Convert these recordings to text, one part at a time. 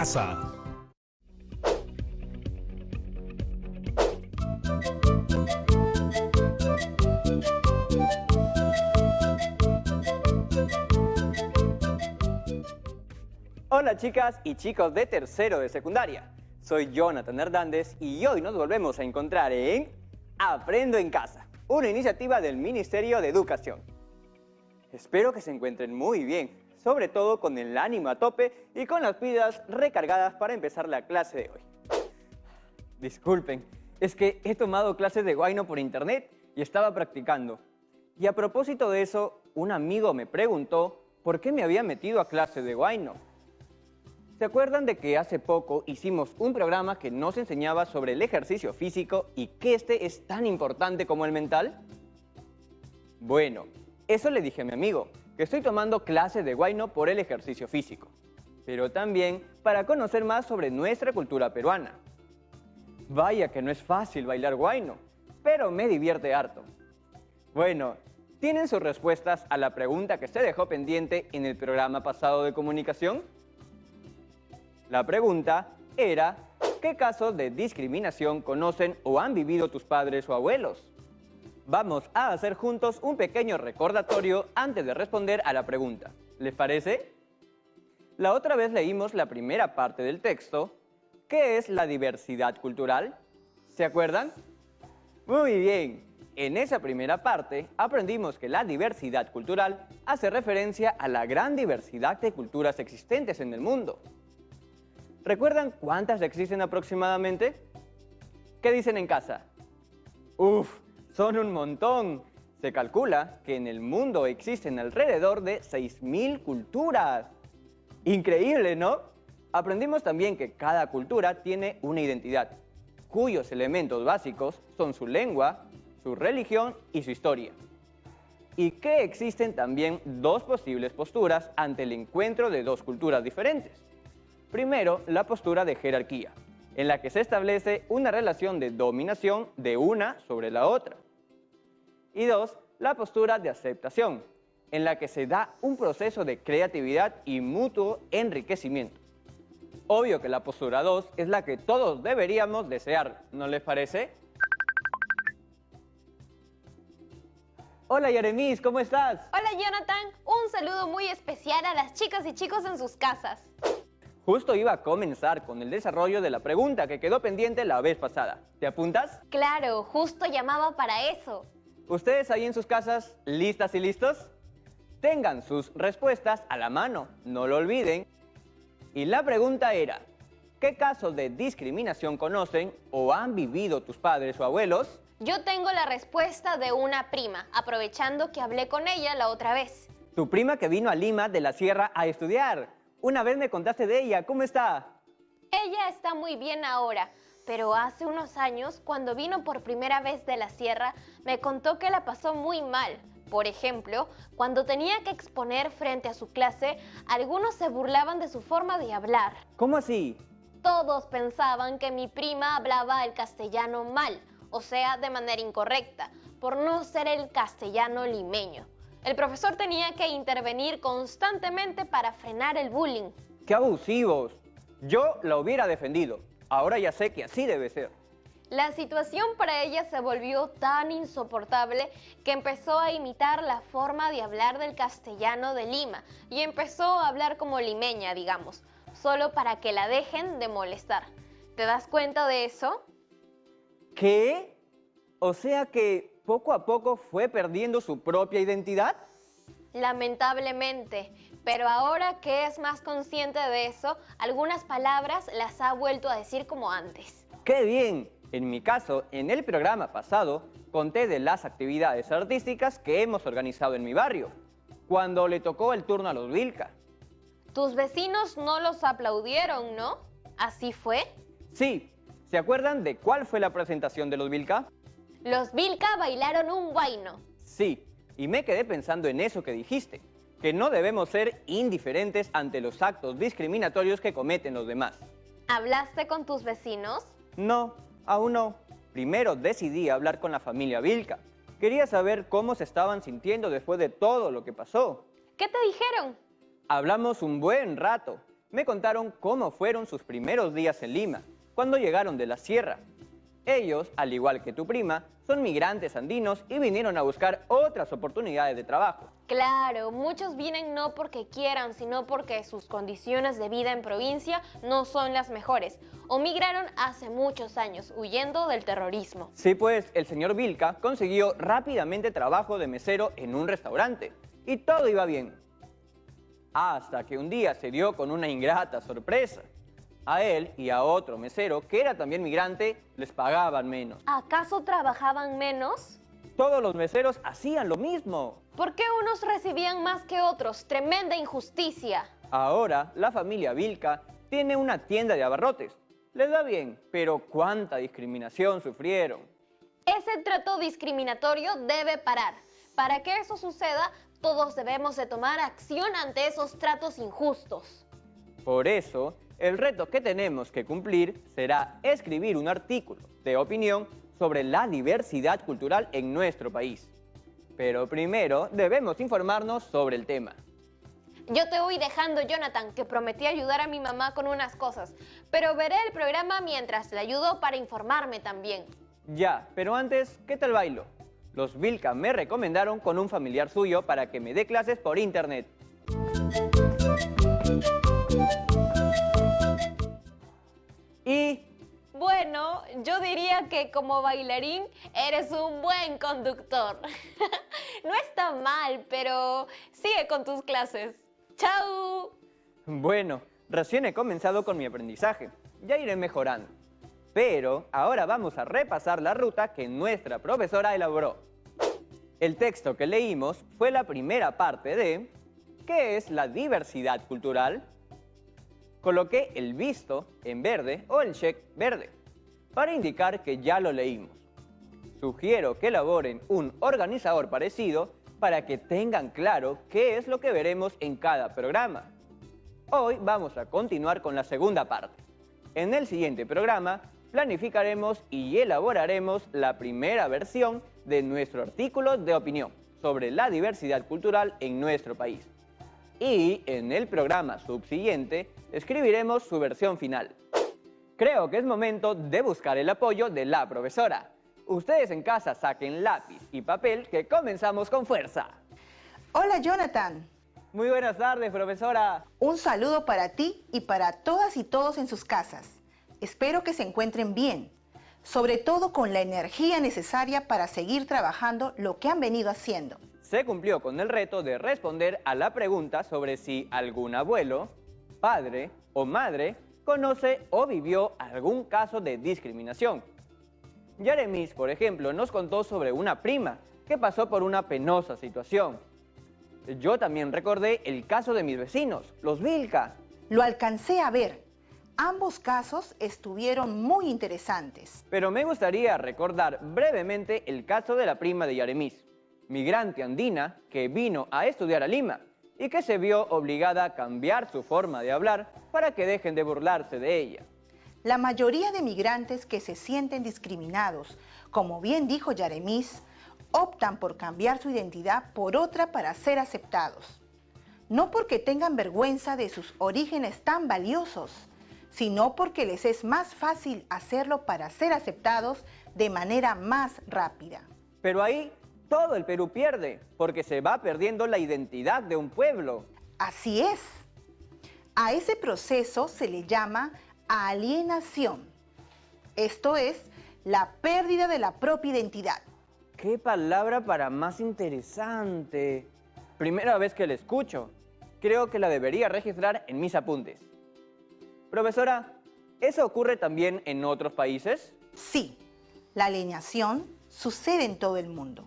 casa. Hola chicas y chicos de tercero de secundaria. Soy Jonathan Hernández y hoy nos volvemos a encontrar en Aprendo en Casa, una iniciativa del Ministerio de Educación. Espero que se encuentren muy bien, sobre todo con el ánimo a tope y con las pilas recargadas para empezar la clase de hoy. Disculpen, es que he tomado clases de Huayno por internet y estaba practicando. Y a propósito de eso, un amigo me preguntó por qué me había metido a clases de Huayno. ¿Se acuerdan de que hace poco hicimos un programa que nos enseñaba sobre el ejercicio físico y que este es tan importante como el mental? Bueno, eso le dije a mi amigo, que estoy tomando clases de Huayno por el ejercicio físico, pero también para conocer más sobre nuestra cultura peruana. Vaya que no es fácil bailar Huayno, pero me divierte harto. Bueno, ¿tienen sus respuestas a la pregunta que se dejó pendiente en el programa pasado de comunicación? La pregunta era, ¿qué casos de discriminación conocen o han vivido tus padres o abuelos? Vamos a hacer juntos un pequeño recordatorio antes de responder a la pregunta. ¿Les parece? La otra vez leímos la primera parte del texto. ¿Qué es la diversidad cultural? ¿Se acuerdan? Muy bien. En esa primera parte aprendimos que la diversidad cultural hace referencia a la gran diversidad de culturas existentes en el mundo. ¿Recuerdan cuántas existen aproximadamente? ¿Qué dicen en casa? ¡Uf! Son un montón. Se calcula que en el mundo existen alrededor de 6.000 culturas. Increíble, ¿no? Aprendimos también que cada cultura tiene una identidad, cuyos elementos básicos son su lengua, su religión y su historia. Y que existen también dos posibles posturas ante el encuentro de dos culturas diferentes. Primero, la postura de jerarquía, en la que se establece una relación de dominación de una sobre la otra. Y dos, la postura de aceptación, en la que se da un proceso de creatividad y mutuo enriquecimiento. Obvio que la postura 2 es la que todos deberíamos desear, ¿no les parece? Hola Yeremis, ¿cómo estás? Hola Jonathan, un saludo muy especial a las chicas y chicos en sus casas. Justo iba a comenzar con el desarrollo de la pregunta que quedó pendiente la vez pasada. ¿Te apuntas? Claro, justo llamaba para eso. ¿Ustedes ahí en sus casas, listas y listos? Tengan sus respuestas a la mano, no lo olviden. Y la pregunta era, ¿qué casos de discriminación conocen o han vivido tus padres o abuelos? Yo tengo la respuesta de una prima, aprovechando que hablé con ella la otra vez. Tu prima que vino a Lima de la Sierra a estudiar. Una vez me contaste de ella, ¿cómo está? Ella está muy bien ahora, pero hace unos años, cuando vino por primera vez de la Sierra, me contó que la pasó muy mal. Por ejemplo, cuando tenía que exponer frente a su clase, algunos se burlaban de su forma de hablar. ¿Cómo así? Todos pensaban que mi prima hablaba el castellano mal, o sea, de manera incorrecta, por no ser el castellano limeño. El profesor tenía que intervenir constantemente para frenar el bullying. ¡Qué abusivos! Yo la hubiera defendido. Ahora ya sé que así debe ser. La situación para ella se volvió tan insoportable que empezó a imitar la forma de hablar del castellano de Lima y empezó a hablar como limeña, digamos, solo para que la dejen de molestar. ¿Te das cuenta de eso? ¿Qué? O sea que poco a poco fue perdiendo su propia identidad. Lamentablemente, pero ahora que es más consciente de eso, algunas palabras las ha vuelto a decir como antes. ¡Qué bien! En mi caso, en el programa pasado, conté de las actividades artísticas que hemos organizado en mi barrio, cuando le tocó el turno a los Vilca. Tus vecinos no los aplaudieron, ¿no? ¿Así fue? Sí. ¿Se acuerdan de cuál fue la presentación de los Vilca? Los Vilca bailaron un huayno. Sí, y me quedé pensando en eso que dijiste, que no debemos ser indiferentes ante los actos discriminatorios que cometen los demás. ¿Hablaste con tus vecinos? No, aún no. Primero decidí hablar con la familia Vilca. Quería saber cómo se estaban sintiendo después de todo lo que pasó. ¿Qué te dijeron? Hablamos un buen rato me contaron cómo fueron sus primeros días en Lima, cuando llegaron de la sierra. Ellos, al igual que tu prima, son migrantes andinos y vinieron a buscar otras oportunidades de trabajo. Claro, muchos vienen no porque quieran, sino porque sus condiciones de vida en provincia no son las mejores, o migraron hace muchos años, huyendo del terrorismo. Sí, pues el señor Vilca consiguió rápidamente trabajo de mesero en un restaurante, y todo iba bien. Hasta que un día se dio con una ingrata sorpresa. A él y a otro mesero, que era también migrante, les pagaban menos. ¿Acaso trabajaban menos? Todos los meseros hacían lo mismo. ¿Por qué unos recibían más que otros? ¡Tremenda injusticia! Ahora, la familia Vilca tiene una tienda de abarrotes. Les va bien, pero cuánta discriminación sufrieron. Ese trato discriminatorio debe parar. Para que eso suceda, todos debemos de tomar acción ante esos tratos injustos. Por eso, el reto que tenemos que cumplir será escribir un artículo de opinión sobre la diversidad cultural en nuestro país. Pero primero debemos informarnos sobre el tema. Yo te voy dejando, Jonathan, que prometí ayudar a mi mamá con unas cosas, pero veré el programa mientras le ayudo para informarme también. Ya, pero antes, ¿qué tal bailo? Los Vilca me recomendaron con un familiar suyo para que me dé clases por internet. Y Bueno, yo diría que como bailarín eres un buen conductor. No está mal, pero sigue con tus clases. ¡Chao! bueno, recién he comenzado con mi aprendizaje. Ya iré mejorando. Pero ahora vamos a repasar la ruta que nuestra profesora elaboró. El texto que leímos fue la primera parte de ¿qué es la diversidad cultural? Coloqué el visto en verde o el check verde para indicar que ya lo leímos. Sugiero que elaboren un organizador parecido para que tengan claro qué es lo que veremos en cada programa. Hoy vamos a continuar con la segunda parte. En el siguiente programa planificaremos y elaboraremos la primera versión de nuestro artículo de opinión sobre la diversidad cultural en nuestro país. Y en el programa subsiguiente escribiremos su versión final. Creo que es momento de buscar el apoyo de la profesora. Ustedes en casa saquen lápiz y papel que comenzamos con fuerza. Hola, Jonathan. Muy buenas tardes, profesora. Un saludo para ti y para todas y todos en sus casas. Espero que se encuentren bien, sobre todo con la energía necesaria para seguir trabajando lo que han venido haciendo. Se cumplió con el reto de responder a la pregunta sobre si algún abuelo, padre o madre conoce o vivió algún caso de discriminación. Yaremis, por ejemplo, nos contó sobre una prima que pasó por una penosa situación. Yo también recordé el caso de mis vecinos, los Vilca. Lo alcancé a ver. Ambos casos estuvieron muy interesantes. Pero me gustaría recordar brevemente el caso de la prima de Yaremis, migrante andina que vino a estudiar a Lima y que se vio obligada a cambiar su forma de hablar para que dejen de burlarse de ella. La mayoría de migrantes que se sienten discriminados, como bien dijo Yaremis, optan por cambiar su identidad por otra para ser aceptados. No porque tengan vergüenza de sus orígenes tan valiosos, sino porque les es más fácil hacerlo para ser aceptados de manera más rápida. Pero ahí todo el Perú pierde, porque se va perdiendo la identidad de un pueblo. Así es. A ese proceso se le llama alienación. Esto es la pérdida de la propia identidad. ¡Qué palabra para más interesante! Primera vez que la escucho. Creo que la debería registrar en mis apuntes. Profesora, ¿eso ocurre también en otros países? Sí, la alienación sucede en todo el mundo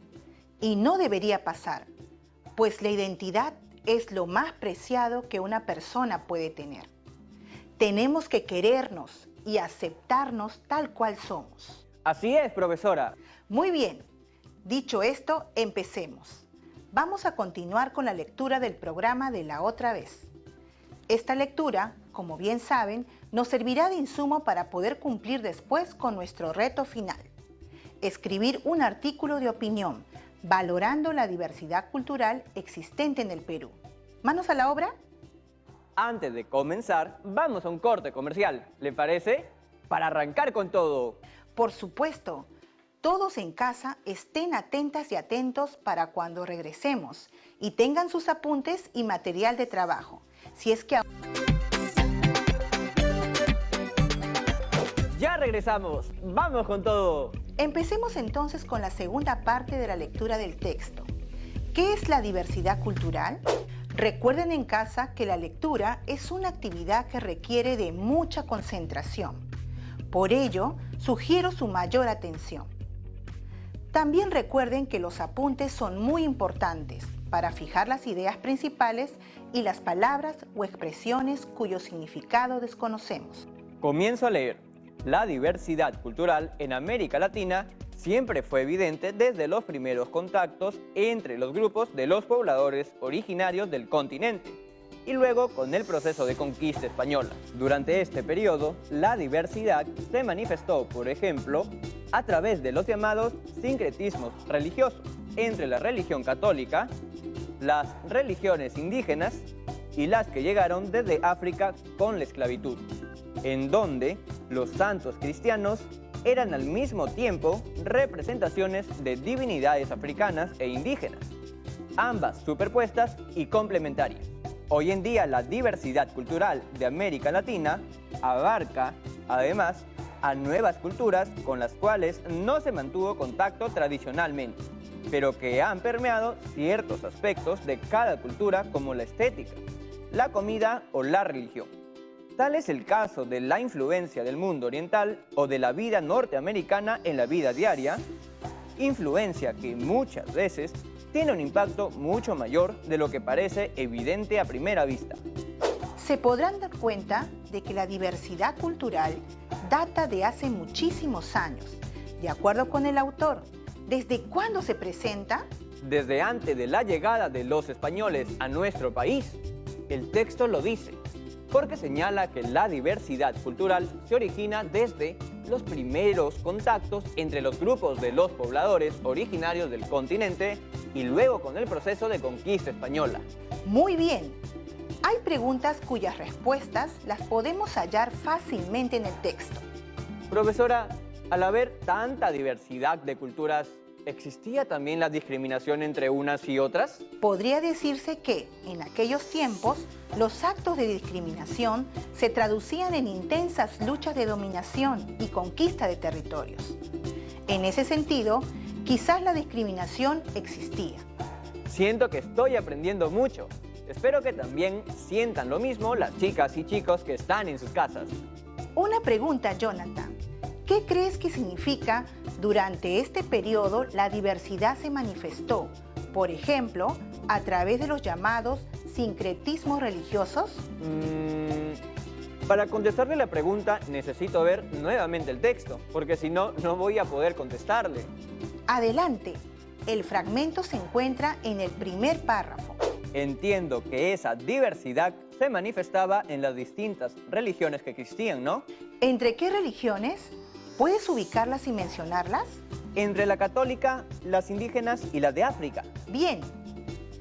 y no debería pasar, pues la identidad es lo más preciado que una persona puede tener. Tenemos que querernos y aceptarnos tal cual somos. Así es, profesora. Muy bien, dicho esto, empecemos. Vamos a continuar con la lectura del programa de la otra vez. Esta lectura, como bien saben, nos servirá de insumo para poder cumplir después con nuestro reto final. Escribir un artículo de opinión, valorando la diversidad cultural existente en el Perú. ¿Manos a la obra? Antes de comenzar, vamos a un corte comercial, ¿le parece? Para arrancar con todo. Por supuesto, todos en casa estén atentas y atentos para cuando regresemos y tengan sus apuntes y material de trabajo. Si es que... ¡Ya regresamos! ¡Vamos con todo! Empecemos entonces con la segunda parte de la lectura del texto. ¿Qué es la diversidad cultural? Recuerden en casa que la lectura es una actividad que requiere de mucha concentración. Por ello, sugiero su mayor atención. También recuerden que los apuntes son muy importantes para fijar las ideas principales y las palabras o expresiones cuyo significado desconocemos. Comienzo a leer. La diversidad cultural en América Latina siempre fue evidente desde los primeros contactos entre los grupos de los pobladores originarios del continente y luego con el proceso de conquista española. Durante este periodo, la diversidad se manifestó, por ejemplo, a través de los llamados sincretismos religiosos entre la religión católica, las religiones indígenas y las que llegaron desde África con la esclavitud, en donde los santos cristianos eran al mismo tiempo representaciones de divinidades africanas e indígenas, ambas superpuestas y complementarias. Hoy en día la diversidad cultural de América Latina abarca, además, a nuevas culturas con las cuales no se mantuvo contacto tradicionalmente, pero que han permeado ciertos aspectos de cada cultura como la estética, la comida o la religión. Tal es el caso de la influencia del mundo oriental o de la vida norteamericana en la vida diaria, influencia que muchas veces tiene un impacto mucho mayor de lo que parece evidente a primera vista. Se podrán dar cuenta de que la diversidad cultural data de hace muchísimos años. De acuerdo con el autor, ¿desde cuándo se presenta? Desde antes de la llegada de los españoles a nuestro país. El texto lo dice, porque señala que la diversidad cultural se origina desde los primeros contactos entre los grupos de los pobladores originarios del continente y luego con el proceso de conquista española. Muy bien. Hay preguntas cuyas respuestas las podemos hallar fácilmente en el texto. Profesora, al haber tanta diversidad de culturas, ¿existía también la discriminación entre unas y otras? Podría decirse que, en aquellos tiempos, los actos de discriminación se traducían en intensas luchas de dominación y conquista de territorios. En ese sentido, quizás la discriminación existía. Siento que estoy aprendiendo mucho. Espero que también sientan lo mismo las chicas y chicos que están en sus casas. Una pregunta, Jonathan. ¿Qué crees que significa durante este periodo la diversidad se manifestó, por ejemplo, a través de los llamados sincretismos religiosos? Para contestarle la pregunta necesito ver nuevamente el texto, porque si no, no voy a poder contestarle. Adelante, el fragmento se encuentra en el primer párrafo. Entiendo que esa diversidad se manifestaba en las distintas religiones que existían, ¿no? ¿Entre qué religiones? ¿Puedes ubicarlas y mencionarlas? Entre la católica, las indígenas y las de África. Bien.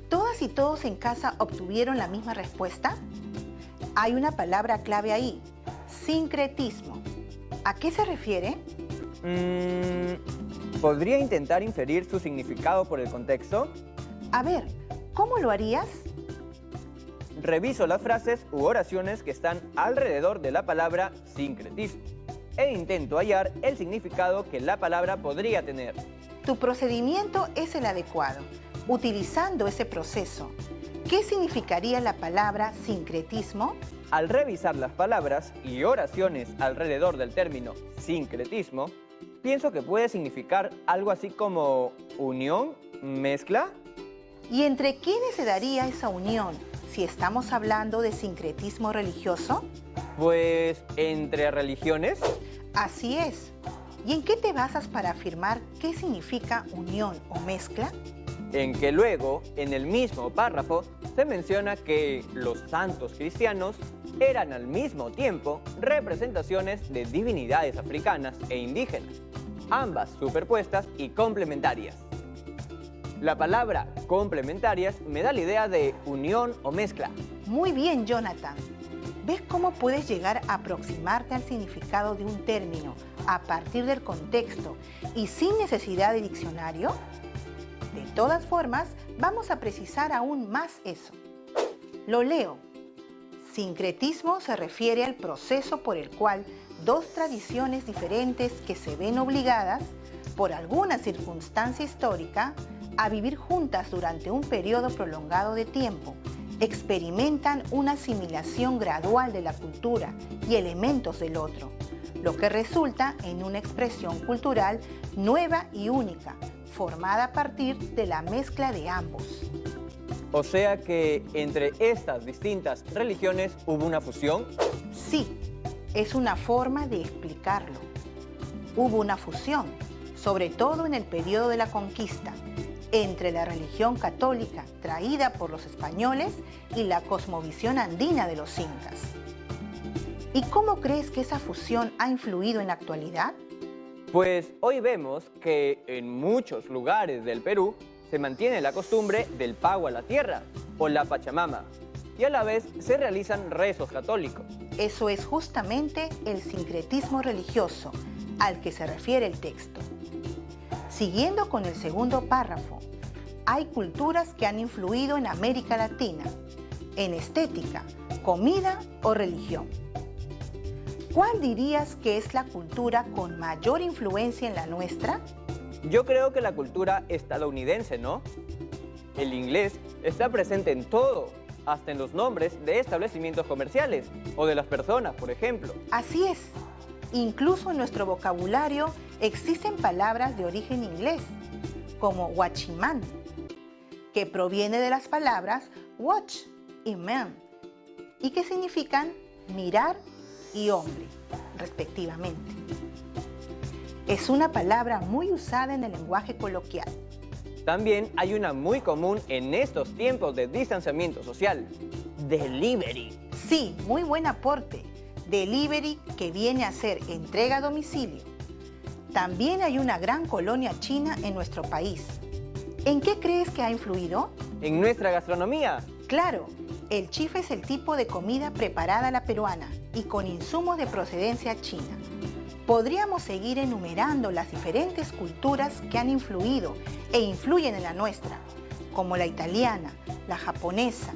¿Todas y todos en casa obtuvieron la misma respuesta? Hay una palabra clave ahí, sincretismo. ¿A qué se refiere? ¿Podría intentar inferir su significado por el contexto? A ver, ¿cómo lo harías? Reviso las frases u oraciones que están alrededor de la palabra sincretismo e intento hallar el significado que la palabra podría tener. Tu procedimiento es el adecuado. Utilizando ese proceso, ¿qué significaría la palabra sincretismo? Al revisar las palabras y oraciones alrededor del término sincretismo, pienso que puede significar algo así como unión, mezcla. ¿Y entre quiénes se daría esa unión si estamos hablando de sincretismo religioso? Pues, ¿entre religiones? Así es. ¿Y en qué te basas para afirmar qué significa unión o mezcla? En que luego, en el mismo párrafo, se menciona que los santos cristianos eran al mismo tiempo representaciones de divinidades africanas e indígenas, ambas superpuestas y complementarias. La palabra complementarias me da la idea de unión o mezcla. Muy bien, Jonathan. ¿Ves cómo puedes llegar a aproximarte al significado de un término a partir del contexto y sin necesidad de diccionario? De todas formas, vamos a precisar aún más eso. Lo leo. Sincretismo se refiere al proceso por el cual dos tradiciones diferentes que se ven obligadas, por alguna circunstancia histórica, a vivir juntas durante un periodo prolongado de tiempo, experimentan una asimilación gradual de la cultura y elementos del otro, lo que resulta en una expresión cultural nueva y única, formada a partir de la mezcla de ambos. O sea que entre estas distintas religiones hubo una fusión. Sí, es una forma de explicarlo. Hubo una fusión, sobre todo en el periodo de la conquista, entre la religión católica traída por los españoles y la cosmovisión andina de los incas. ¿Y cómo crees que esa fusión ha influido en la actualidad? Pues hoy vemos que en muchos lugares del Perú se mantiene la costumbre del pago a la tierra o la Pachamama y a la vez se realizan rezos católicos. Eso es justamente el sincretismo religioso al que se refiere el texto. Siguiendo con el segundo párrafo, hay culturas que han influido en América Latina, en estética, comida o religión. ¿Cuál dirías que es la cultura con mayor influencia en la nuestra? Yo creo que la cultura estadounidense, ¿no? El inglés está presente en todo, hasta en los nombres de establecimientos comerciales o de las personas, por ejemplo. Así es. Incluso en nuestro vocabulario existen palabras de origen inglés, como watchman, que proviene de las palabras watch y man, y que significan mirar y hombre, respectivamente. Es una palabra muy usada en el lenguaje coloquial. También hay una muy común en estos tiempos de distanciamiento social: delivery. Sí, muy buen aporte. Delivery, que viene a ser entrega a domicilio. También hay una gran colonia china en nuestro país. ¿En qué crees que ha influido? En nuestra gastronomía. Claro, el chifa es el tipo de comida preparada a la peruana y con insumos de procedencia china. Podríamos seguir enumerando las diferentes culturas que han influido e influyen en la nuestra, como la italiana, la japonesa.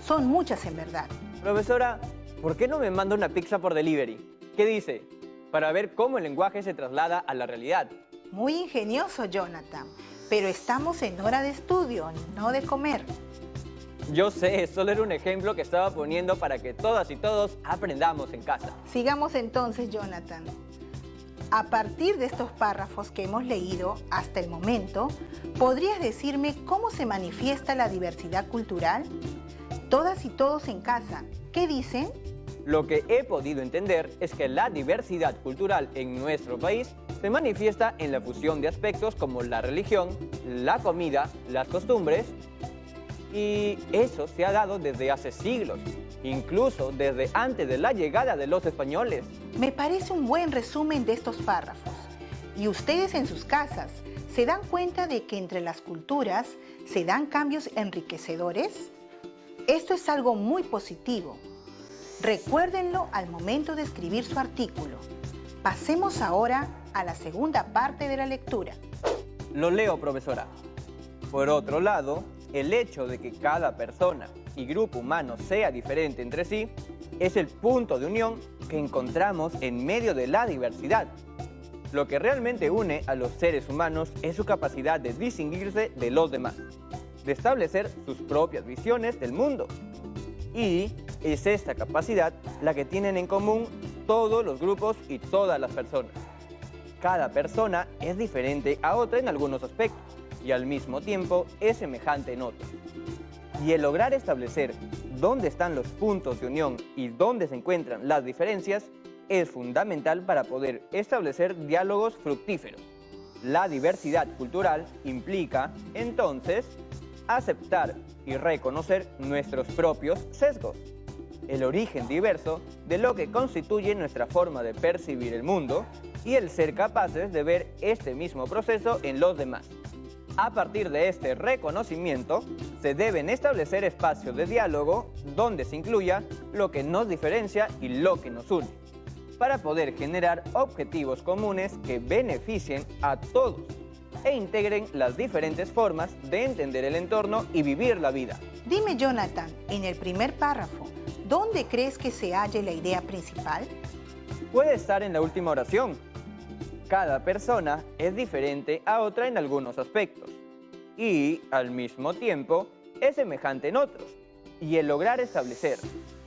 Son muchas en verdad. Profesora, ¿por qué no me manda una pizza por delivery? ¿Qué dice? Para ver cómo el lenguaje se traslada a la realidad. Muy ingenioso, Jonathan, pero estamos en hora de estudio, no de comer. Yo sé, solo era un ejemplo que estaba poniendo para que todas y todos aprendamos en casa. Sigamos entonces, Jonathan. A partir de estos párrafos que hemos leído hasta el momento, ¿podrías decirme cómo se manifiesta la diversidad cultural? Todas y todos en casa, ¿qué dicen? Lo que he podido entender es que la diversidad cultural en nuestro país se manifiesta en la fusión de aspectos como la religión, la comida, las costumbres, y eso se ha dado desde hace siglos, incluso desde antes de la llegada de los españoles. Me parece un buen resumen de estos párrafos. ¿Y ustedes en sus casas se dan cuenta de que entre las culturas se dan cambios enriquecedores? Esto es algo muy positivo. Recuérdenlo al momento de escribir su artículo. Pasemos ahora a la segunda parte de la lectura. Lo leo, profesora. Por otro lado, el hecho de que cada persona y grupo humano sea diferente entre sí es el punto de unión que encontramos en medio de la diversidad. Lo que realmente une a los seres humanos es su capacidad de distinguirse de los demás, de establecer sus propias visiones del mundo. Y es esta capacidad la que tienen en común todos los grupos y todas las personas. Cada persona es diferente a otra en algunos aspectos y al mismo tiempo es semejante en otros. Y el lograr establecer dónde están los puntos de unión y dónde se encuentran las diferencias es fundamental para poder establecer diálogos fructíferos. La diversidad cultural implica, entonces, aceptar y reconocer nuestros propios sesgos, el origen diverso de lo que constituye nuestra forma de percibir el mundo y el ser capaces de ver este mismo proceso en los demás. A partir de este reconocimiento, se deben establecer espacios de diálogo donde se incluya lo que nos diferencia y lo que nos une, para poder generar objetivos comunes que beneficien a todos e integren las diferentes formas de entender el entorno y vivir la vida. Dime, Jonathan, en el primer párrafo, ¿dónde crees que se halle la idea principal? Puede estar en la última oración. Cada persona es diferente a otra en algunos aspectos y, al mismo tiempo, es semejante en otros. Y el lograr establecer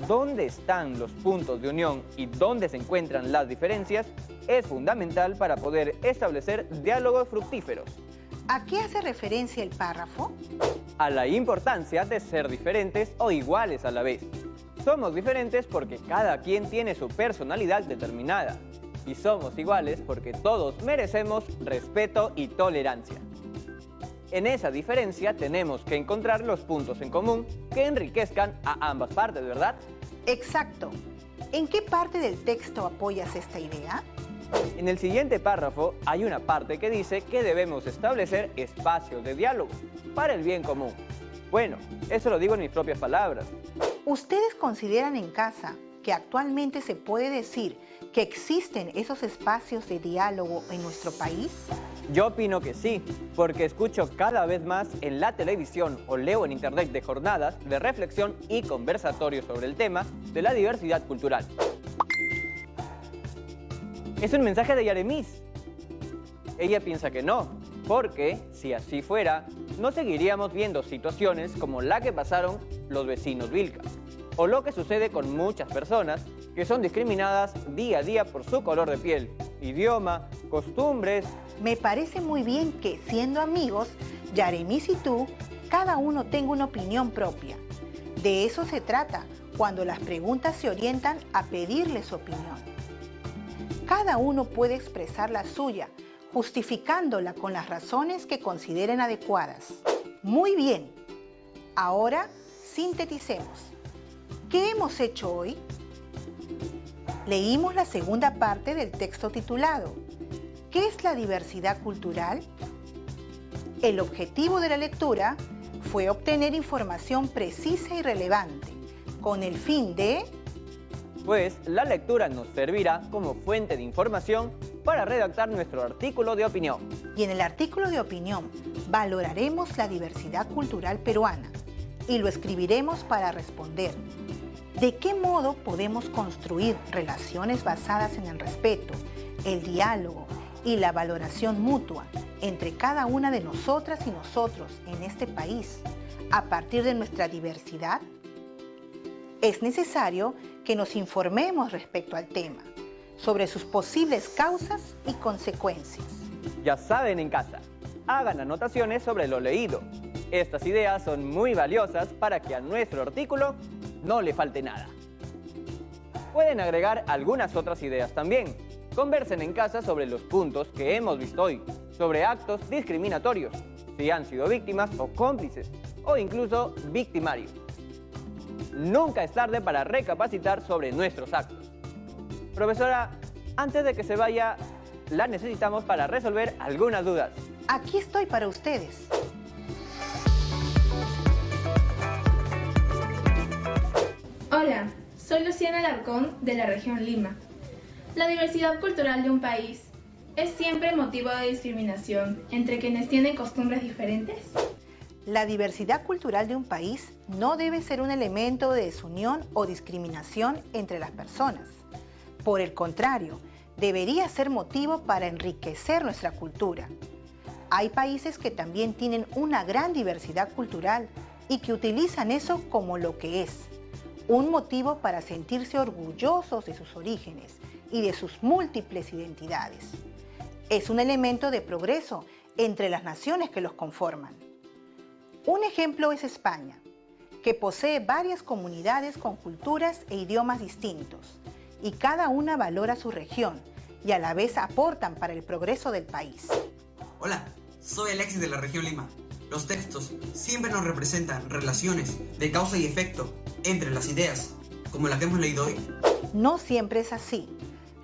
dónde están los puntos de unión y dónde se encuentran las diferencias es fundamental para poder establecer diálogos fructíferos. ¿A qué hace referencia el párrafo? A la importancia de ser diferentes o iguales a la vez. Somos diferentes porque cada quien tiene su personalidad determinada. Y somos iguales porque todos merecemos respeto y tolerancia. En esa diferencia tenemos que encontrar los puntos en común que enriquezcan a ambas partes, ¿verdad? Exacto. ¿En qué parte del texto apoyas esta idea? En el siguiente párrafo hay una parte que dice que debemos establecer espacios de diálogo para el bien común. Bueno, eso lo digo en mis propias palabras. ¿Ustedes consideran en casa que actualmente se puede decir que existen esos espacios de diálogo en nuestro país? Yo opino que sí, porque escucho cada vez más en la televisión o leo en internet de jornadas de reflexión y conversatorios sobre el tema de la diversidad cultural. Es un mensaje de Yaremis. Ella piensa que no, porque si así fuera, no seguiríamos viendo situaciones como la que pasaron los vecinos Vilca, o lo que sucede con muchas personas que son discriminadas día a día por su color de piel, idioma, costumbres. Me parece muy bien que, siendo amigos, Yaremis y tú, cada uno tenga una opinión propia. De eso se trata cuando las preguntas se orientan a pedirle su opinión. Cada uno puede expresar la suya, justificándola con las razones que consideren adecuadas. Muy bien. Ahora, sinteticemos. ¿Qué hemos hecho hoy? Leímos la segunda parte del texto titulado ¿Qué es la diversidad cultural? El objetivo de la lectura fue obtener información precisa y relevante, con el fin de... Pues la lectura nos servirá como fuente de información para redactar nuestro artículo de opinión. Y en el artículo de opinión valoraremos la diversidad cultural peruana y lo escribiremos para responder. ¿De qué modo podemos construir relaciones basadas en el respeto, el diálogo y la valoración mutua entre cada una de nosotras y nosotros en este país a partir de nuestra diversidad? Es necesario que nos informemos respecto al tema, sobre sus posibles causas y consecuencias. Ya saben en casa, hagan anotaciones sobre lo leído. Estas ideas son muy valiosas para que a nuestro artículo no le falte nada. Pueden agregar algunas otras ideas también. Conversen en casa sobre los puntos que hemos visto hoy, sobre actos discriminatorios, si han sido víctimas o cómplices, o incluso victimarios. Nunca es tarde para recapacitar sobre nuestros actos. Profesora, antes de que se vaya, la necesitamos para resolver algunas dudas. Aquí estoy para ustedes. Hola, soy Luciana Alarcón de la región Lima. La diversidad cultural de un país es siempre motivo de discriminación entre quienes tienen costumbres diferentes. La diversidad cultural de un país no debe ser un elemento de desunión o discriminación entre las personas. Por el contrario, debería ser motivo para enriquecer nuestra cultura. Hay países que también tienen una gran diversidad cultural y que utilizan eso como lo que es, un motivo para sentirse orgullosos de sus orígenes y de sus múltiples identidades. Es un elemento de progreso entre las naciones que los conforman. Un ejemplo es España, que posee varias comunidades con culturas e idiomas distintos, y cada una valora su región y a la vez aportan para el progreso del país. Hola, soy Alexis de la región Lima. Los textos siempre nos representan relaciones de causa y efecto entre las ideas, como la que hemos leído hoy. No siempre es así.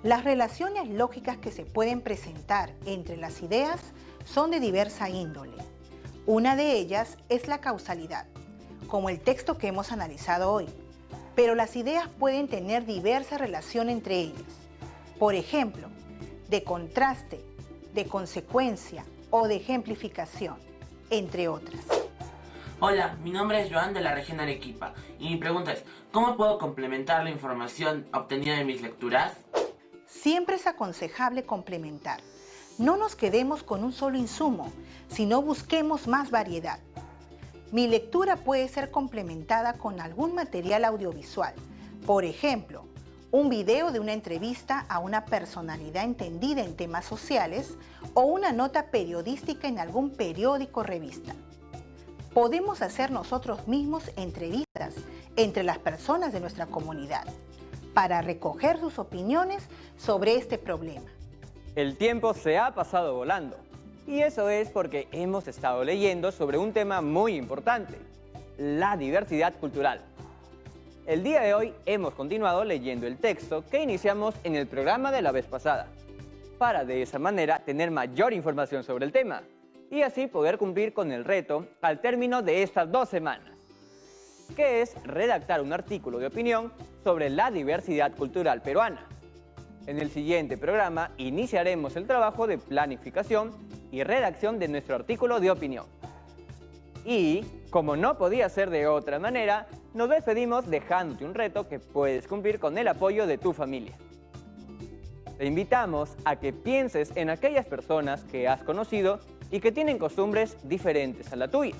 Las relaciones lógicas que se pueden presentar entre las ideas son de diversa índole. Una de ellas es la causalidad, como el texto que hemos analizado hoy, pero las ideas pueden tener diversa relación entre ellas. Por ejemplo, de contraste, de consecuencia o de ejemplificación, entre otras. Hola, mi nombre es Joan de la región Arequipa y mi pregunta es, ¿cómo puedo complementar la información obtenida de mis lecturas? Siempre es aconsejable complementar. No nos quedemos con un solo insumo, sino busquemos más variedad. Mi lectura puede ser complementada con algún material audiovisual, por ejemplo, un video de una entrevista a una personalidad entendida en temas sociales o una nota periodística en algún periódico o revista. Podemos hacer nosotros mismos entrevistas entre las personas de nuestra comunidad para recoger sus opiniones sobre este problema. El tiempo se ha pasado volando. Y eso es porque hemos estado leyendo sobre un tema muy importante, la diversidad cultural. El día de hoy hemos continuado leyendo el texto que iniciamos en el programa de la vez pasada, para de esa manera tener mayor información sobre el tema y así poder cumplir con el reto al término de estas 2 semanas, que es redactar un artículo de opinión sobre la diversidad cultural peruana. En el siguiente programa iniciaremos el trabajo de planificación y redacción de nuestro artículo de opinión. Y, como no podía ser de otra manera, nos despedimos dejándote un reto que puedes cumplir con el apoyo de tu familia. Te invitamos a que pienses en aquellas personas que has conocido y que tienen costumbres diferentes a la tuya,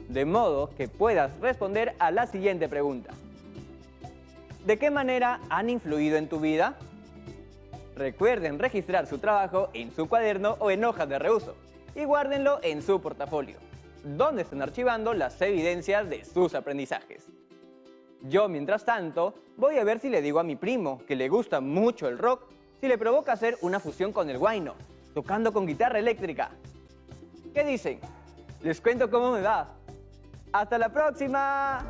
de modo que puedas responder a la siguiente pregunta. ¿De qué manera han influido en tu vida? Recuerden registrar su trabajo en su cuaderno o en hojas de reuso y guárdenlo en su portafolio, donde están archivando las evidencias de sus aprendizajes. Yo, mientras tanto, voy a ver si le digo a mi primo, que le gusta mucho el rock, si le provoca hacer una fusión con el huayno, tocando con guitarra eléctrica. ¿Qué dicen? Les cuento cómo me va. ¡Hasta la próxima!